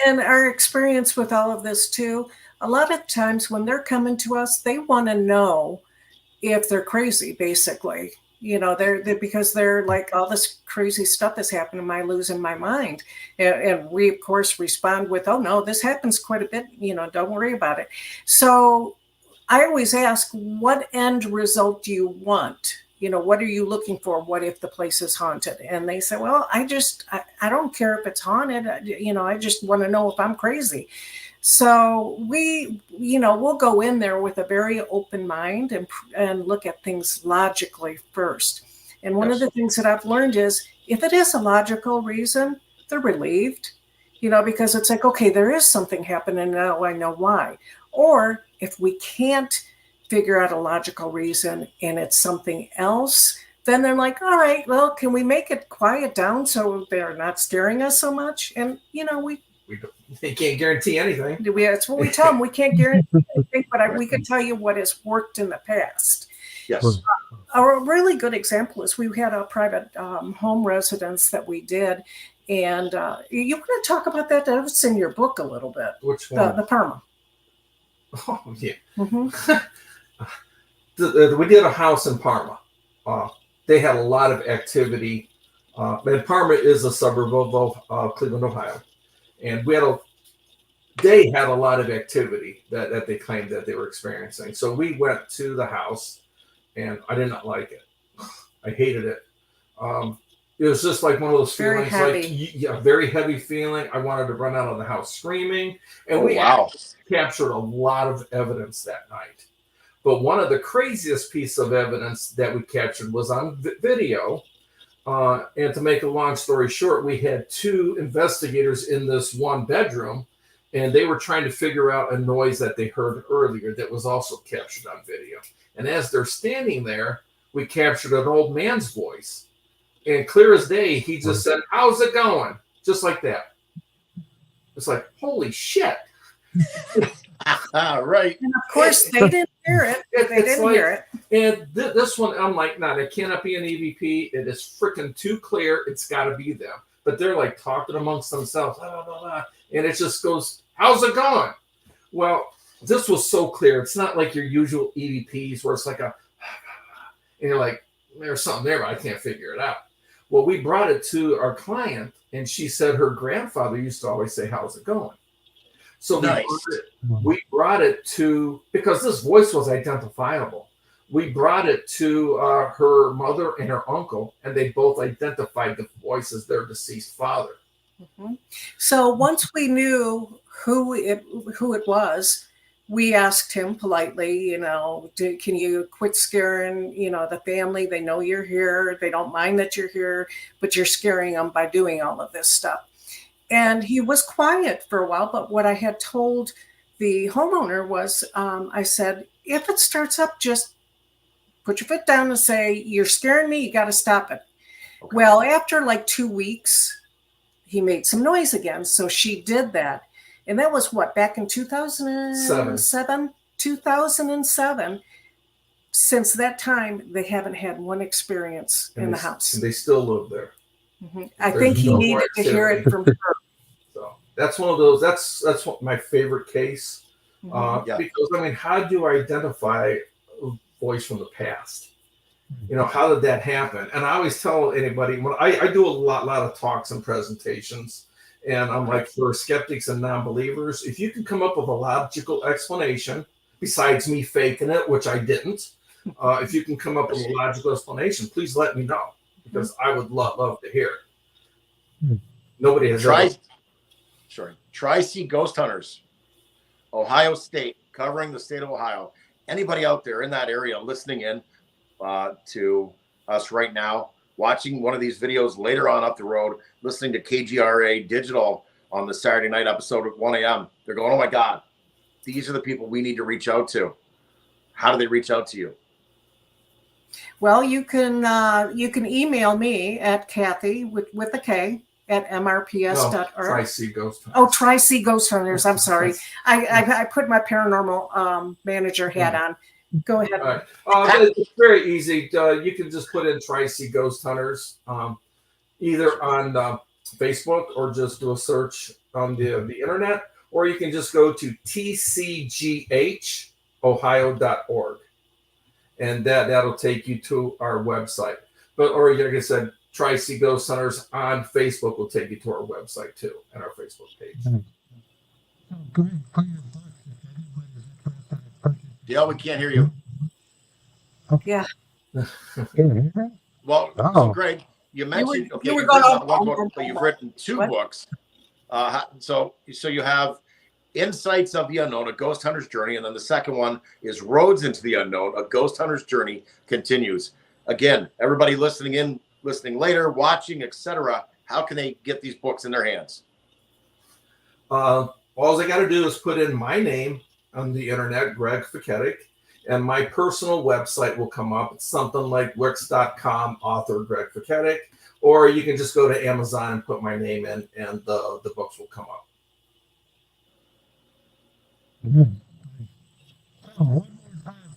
And our experience with all of this too, a lot of times when they're coming to us, they want to know if they're crazy, basically. You know, they're because they're like, all this crazy stuff is happening. Am I losing my mind? And we, of course, respond with, oh, no, this happens quite a bit. You know, don't worry about it. So I always ask, what end result do you want? You know, what are you looking for? What if the place is haunted? And they say, well, I don't care if it's haunted. You know, I just want to know if I'm crazy. So we, you know, we'll go in there with a very open mind and look at things logically first. And one of the things that I've learned is, if it is a logical reason, they're relieved, you know, because it's like, okay, there is something happening now, I know why. Or if we can't figure out a logical reason and it's something else, then they're like, all right, well, can we make it quiet down so they're not scaring us so much? And, you know, they can't guarantee anything. That's what we tell them. We can't guarantee anything, but we can tell you what has worked in the past. Yes. A really good example is we had a private home residence that we did. And you want to talk about that? That's in your book a little bit. Which one? The Parma. Oh, yeah. Mm-hmm. We did a house in Parma. They had a lot of activity. And Parma is a suburb of Cleveland, Ohio. And they had a lot of activity that they claimed that they were experiencing. So we went to the house, and I did not like it. I hated it. It was just like one of those Very feelings, heavy. very heavy feeling. I wanted to run out of the house screaming. And we captured a lot of evidence that night. But one of the craziest pieces of evidence that we captured was on video. And to make a long story short, we had 2 investigators in this one bedroom, and they were trying to figure out a noise that they heard earlier that was also captured on video. And as they're standing there, we captured an old man's voice. And clear as day, he just said, "How's it going?" Just like that. It's like, holy shit. Right. And of course, they didn't hear it. They didn't hear it. And this one, I'm like, no, it cannot be an EVP. It is freaking too clear. It's got to be them. But they're like talking amongst themselves, blah, blah, blah, blah. And it just goes, "How's it going?" Well, this was so clear. It's not like your usual EVPs where it's like and you're like, there's something there, but I can't figure it out. Well, we brought it to our client, and she said her grandfather used to always say, "How's it going?" So we brought it to, because this voice was identifiable, we brought it to her mother and her uncle, and they both identified the voice as their deceased father. Mm-hmm. So once we knew who it was, we asked him politely, can you quit scaring, the family? They know you're here. They don't mind that you're here, but you're scaring them by doing all of this stuff. And he was quiet for a while. But what I had told the homeowner was, I said, if it starts up, just put your foot down and say, "You're scaring me. You got to stop it." Okay. Well, after like 2 weeks, he made some noise again. So she did that. And that was back in 2007? 2007. Since that time, they haven't had one experience in the house. And they still live there. Mm-hmm. I think he needed to hear it from her. So that's one of those, that's my favorite case. Because, how do I identify a voice from the past? How did that happen? And I always tell anybody, when I do a lot of talks and presentations, and I'm like, for skeptics and non-believers, if you can come up with a logical explanation, besides me faking it, which I didn't, if you can come up with a logical explanation, please let me know, because I would love to hear it. Nobody has Tri-C Ghost Hunters, Ohio State, covering the state of Ohio. Anybody out there in that area listening in to us right now, watching one of these videos later on up the road, listening to KGRA Digital on the Saturday night episode at 1 a.m. They're going, "Oh my God, these are the people we need to reach out to." How do they reach out to you? Well, you can email me at Kathy with a K at mrps.org. Tri-C Ghost Hunters. Oh, Tri-C Ghost Hunters. I'm sorry. I put my paranormal manager hat on. Go ahead. All right. It's very easy. You can just put in Tri-C Ghost Hunters, either on Facebook, or just do a search on the internet, or you can just go to tcghohio.org, and that'll take you to our website. Or like I said, Tri-C Ghost Hunters on Facebook will take you to our website too, and our Facebook page. Yeah, we can't hear you. Yeah. Well, so Greg, you mentioned you've written one book, but you've written 2 books. So you have Insights of the Unknown, A Ghost Hunter's Journey, and then the second one is Roads into the Unknown, A Ghost Hunter's Journey Continues. Again, everybody listening in, listening later, watching, etc., how can they get these books in their hands? All they got to do is put in my name on the internet, Greg Feketik, and my personal website will come up. It's something like wix.com, author Greg Feketik, or you can just go to Amazon and put my name in, and the books will come up.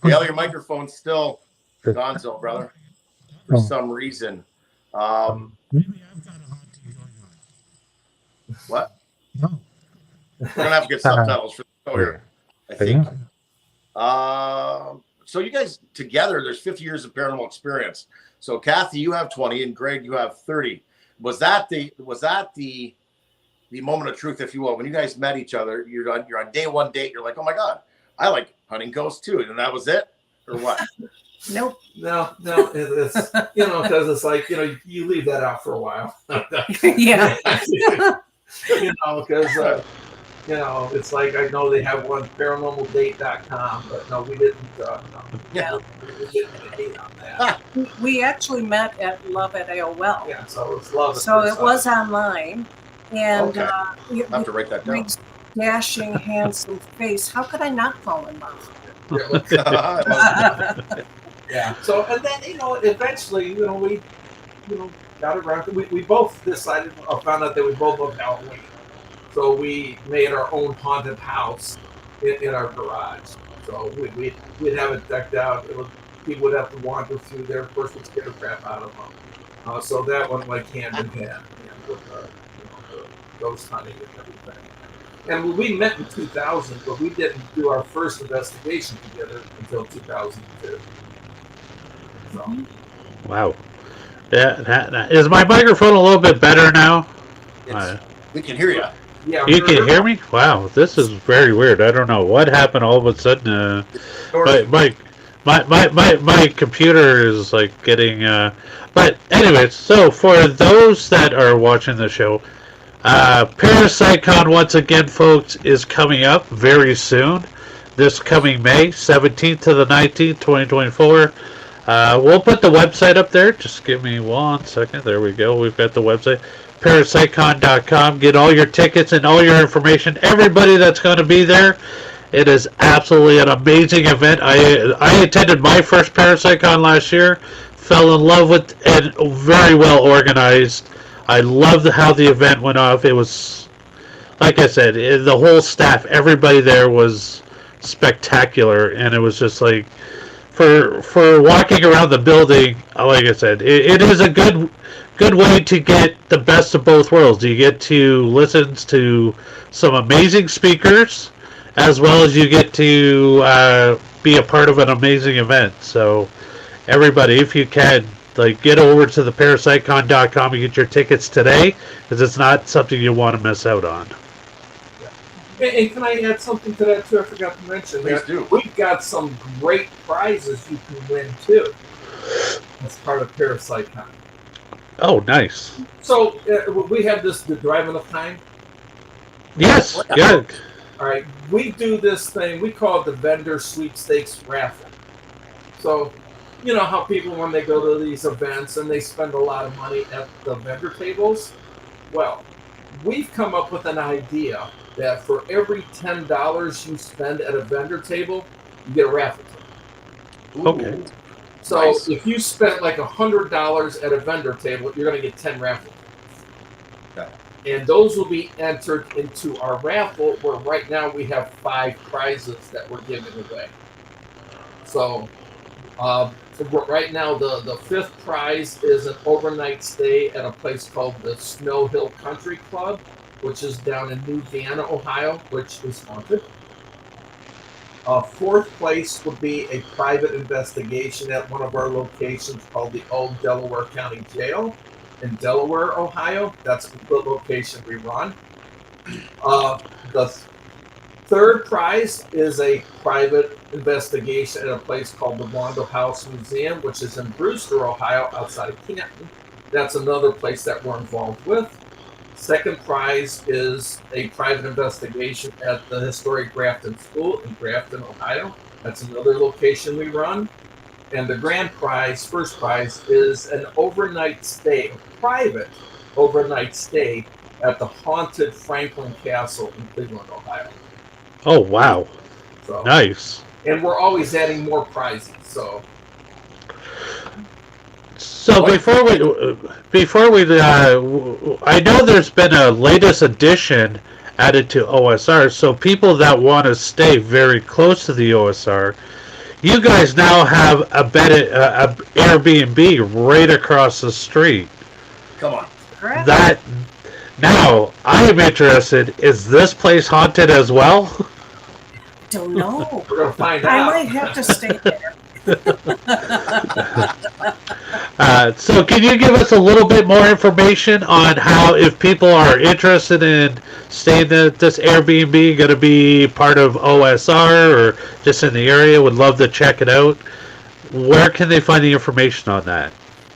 Dale, your microphone's still gonzo, brother, for some reason. What? No. We're gonna have to get subtitles for the show here, I think. So you guys together, there's 50 years of paranormal experience. So Kathy, you have 20, and Greg, you have 30. Was that the moment of truth, if you will, when you guys met each other? You're on day one date. You're like, "Oh my God, I like hunting ghosts too," and that was it, or what? Nope. No, it's because it's like you leave that out for a while. Yeah. Because it's like I know they have one paranormaldate.com, but no, we didn't. Yeah. We didn't hate on that. We actually met at Love at AOL. Yeah, so it was love. So it was online, and Okay. I have to write that down. Greg's dashing, handsome face. How could I not fall in love? Yeah. So and then eventually we got around. We both decided or found out that we both loved Halloween. So we made our own haunted house in our garage. So we'd have it decked out. People would have to wander through there. Of course, we'd scare the crap out of them. So that one went hand in hand with the ghost hunting and everything. And we met in 2000, but we didn't do our first investigation together until 2002. So. Wow. Yeah, is my microphone a little bit better now? We can hear you. Yeah, you can hear me? Wow, this is very weird. I don't know what happened all of a sudden. My computer is like getting. But anyways, so for those that are watching the show, ParaPsyCon once again, folks, is coming up very soon. This coming May 17th to the 19th, 2024. We'll put the website up there. Just give me 1 second. There we go. We've got the website. ParaPsyCon.com. Get all your tickets and all your information. Everybody that's going to be there. It is absolutely an amazing event. I attended my first ParaPsyCon last year. Fell in love with and very well organized. I loved how the event went off. It was, like I said, the whole staff, everybody there was spectacular, and it was just like for walking around the building. Like I said, it is a good way to get the best of both worlds. You get to listen to some amazing speakers, as well as you get to be a part of an amazing event. So everybody, if you can, get over to the ParaPsyCon.com and get your tickets today, because it's not something you want to miss out on. And can I add something to that too? I forgot to mention. Please do. We've got some great prizes you can win too, as part of ParaPsyCon. Oh, nice. So we have the Drive Enough Time. Yes. Yeah. All right. We do this thing. We call it the vendor sweepstakes raffle. So, you know how people, when they go to these events and they spend a lot of money at the vendor tables? Well, we've come up with an idea that for every $10 you spend at a vendor table, you get a raffle ticket. Okay. So Nice. if you spent like $100 at a vendor table, you're going to get 10 raffle tickets. Okay. And those will be entered into our raffle, where right now we have 5 prizes that we're giving away. So right now the 5th prize is an overnight stay at a place called the Snow Hill Country Club, which is down in New Vienna, Ohio, which is haunted. 4th place would be a private investigation at one of our locations called the Old Delaware County Jail in Delaware, Ohio. That's the location we run. The 3rd prize is a private investigation at a place called the Wando House Museum, which is in Brewster, Ohio, outside of Canton. That's another place that we're involved with. 2nd prize is a private investigation at the Historic Grafton School in Grafton, Ohio. That's another location we run. And the grand prize, 1st prize, is an overnight stay, a private overnight stay at the haunted Franklin Castle in Cleveland, Ohio. Oh, wow. So, Nice. and we're always adding more prizes. So before we, I know there's been a latest edition added to OSR. So people that want to stay very close to the OSR, you guys now have a Airbnb right across the street. Come on. Correct. That now I am interested. Is this place haunted as well? Don't know. we're gonna find I out. might have to stay there. So can you give us a little bit more information on how, if people are interested in staying at this Airbnb, going to be part of OSR or just in the area, would love to check it out. where can they find the information on that?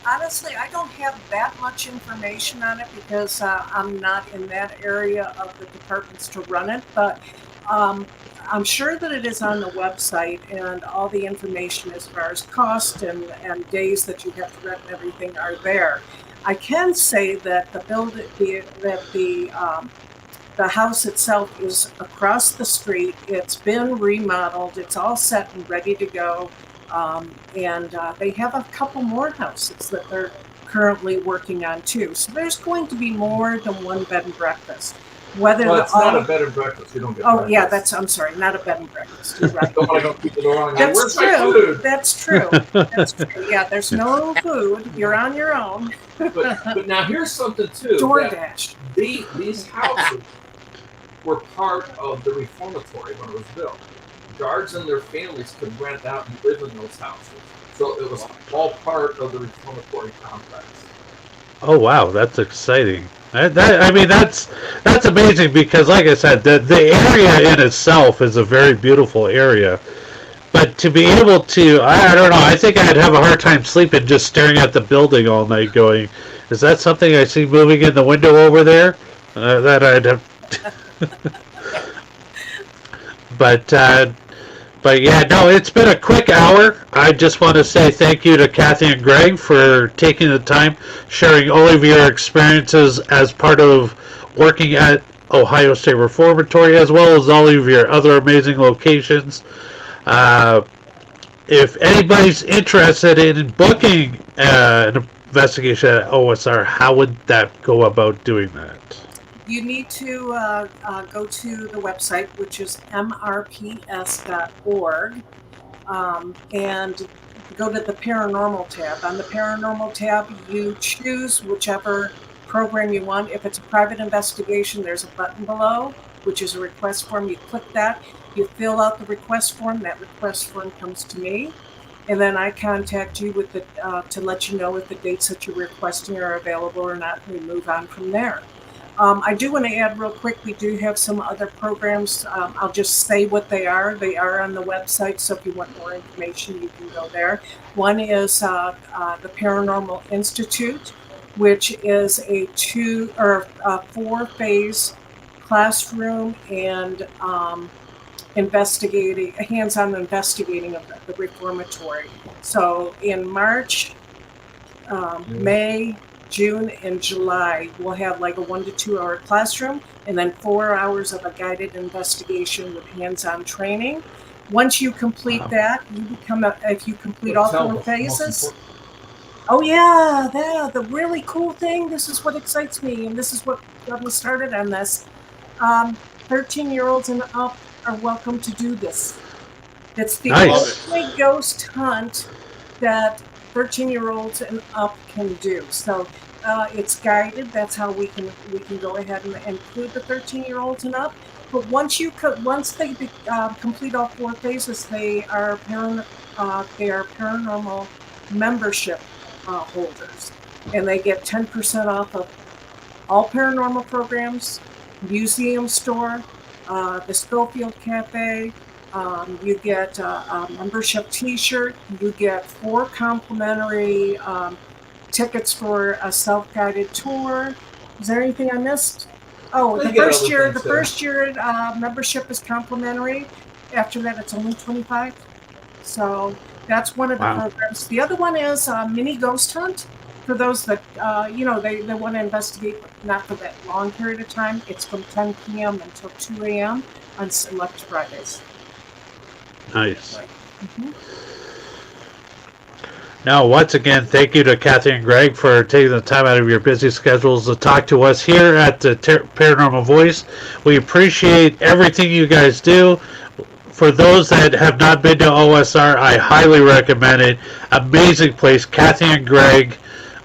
Honestly, I don't have that much information on it because I'm not in that area of the departments to run it, but I'm sure that it is on the website, and all the information as far as cost and days that you have to rent and everything are there. I can say that the house itself is across the street. It's been remodeled. It's all set and ready to go. And they have a couple more houses that they're currently working on too. So there's going to be more than one bed and breakfast. Whether it's not a bed and breakfast. You don't get. Oh yeah, I'm sorry, not a bed and breakfast. You're right. Don't want to go keep the door on. That's true. That's true. That's true. Yeah, there's no food. You're on your own. But now here's something too. DoorDash. These houses were part of the reformatory when it was built. Guards and their families could rent out and live in those houses. So it was all part of the reformatory complex. Oh wow, that's exciting. That's amazing because, like I said, the area in itself is a very beautiful area. But to be able to, I don't know, I think I'd have a hard time sleeping just staring at the building all night going, is that something I see moving in the window over there? That I'd have... But yeah, no, it's been a quick hour. I just want to say thank you to Kathy and Greg for taking the time, sharing all of your experiences as part of working at Ohio State Reformatory, as well as all of your other amazing locations. If anybody's interested in booking an investigation at OSR, how would that go about doing that? You need to go to the website, which is mrps.org, and go to the Paranormal tab. On the Paranormal tab, you choose whichever program you want. If it's a private investigation, there's a button below, which is a request form. You click that, you fill out the request form. That request form comes to me, and then I contact you with to let you know if the dates that you're requesting are available or not, and we move on from there. I do want to add real quick, we do have some other programs. I'll just say what they are. They are on the website, so if you want more information, you can go there. One is the Paranormal Institute, which is a 4-phase classroom and hands-on investigating of the reformatory. So in March, May, June, and July, we'll have like a 1 to 2 hour classroom and then 4 hours of a guided investigation with hands-on training. Once you complete that, you become if you complete all 4 phases. Oh yeah, the really cool thing, this is what excites me, and this is what got me started on this. 13-year-olds and up are welcome to do this. It's the only ghost hunt that 13-year-olds and up can do. So it's guided. That's how we can go ahead and include the 13-year-olds and up. But once they complete all 4 phases, they are paranormal membership holders, and they get 10% off of all paranormal programs, museum store, the Schofield Cafe. You get a membership T-shirt. You get 4 complimentary tickets for a self-guided tour. Is there anything I missed? Oh, the first year membership is complimentary. After that, it's only $25. So that's one of the programs. The other one is mini ghost hunt. For those that they want to investigate, but not for that long period of time. It's from 10 p.m. until 2 a.m. on select Fridays. Nice. Mm-hmm. Now, once again, thank you to Kathy and Greg for taking the time out of your busy schedules to talk to us here at the Paranormal Voice. We appreciate everything you guys do. For those that have not been to OSR, I highly recommend it. Amazing place. Kathy and Greg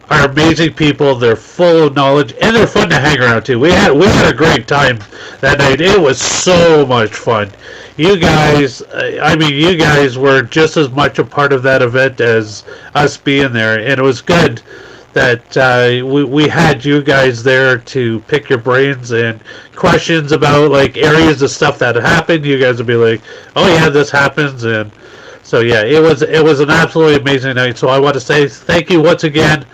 are amazing people. They're full of knowledge, and they're fun to hang around too. We had a great time that night. It was so much fun. You guys were just as much a part of that event as us being there, and it was good that we had you guys there to pick your brains and questions about like areas of stuff that happened. You guys would be like, oh yeah, this happens, and So yeah, it was an absolutely amazing night. So I want to say thank you once again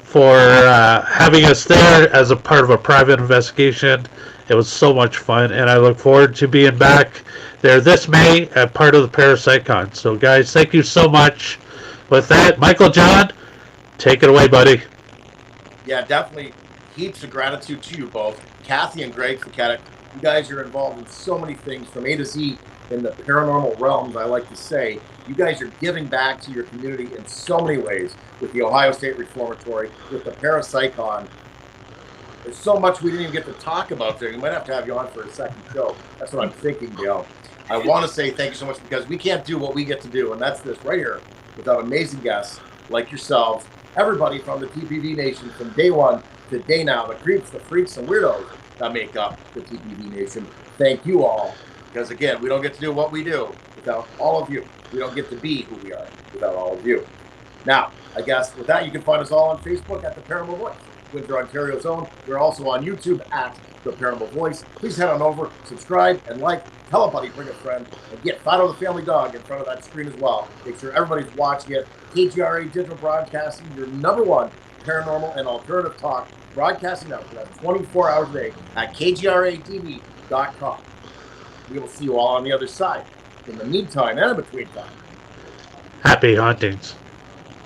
for having us there as a part of a private investigation. It was so much fun, and I look forward to being back there this May at part of the ParaPsyCon. So guys, thank you so much. With that, Michael John, take it away, buddy. Yeah, definitely heaps of gratitude to you both. Kathy and Greg Feketik, you guys are involved in so many things from A to Z in the paranormal realms, I like to say. You guys are giving back to your community in so many ways with the Ohio State Reformatory, with the ParaPsyCon. There's so much we didn't even get to talk about there. We might have to have you on for a second show. That's what I'm thinking, Dale. I want to say thank you so much because we can't do what we get to do, and that's this right here, without amazing guests like yourselves, everybody from the TPV Nation from day one to day now, the creeps, the freaks, and weirdos that make up the TPV Nation. Thank you all, because again, we don't get to do what we do without all of you. We don't get to be who we are without all of you. Now, I guess with that, you can find us all on Facebook at The Paranormal Voice, Windsor, Ontario's own. We're also on YouTube at The Paranormal Voice. Please head on over, subscribe, and like. Tell a buddy, bring a friend, and get Fido the Family Dog in front of that screen as well. Make sure everybody's watching it. KGRA Digital Broadcasting, your #1 paranormal and alternative talk, broadcasting out for that 24 hours a day at kgratv.com. We will see you all on the other side. In the meantime and in between time. Happy hauntings.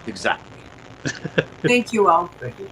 Exactly. Thank you all. Thank you.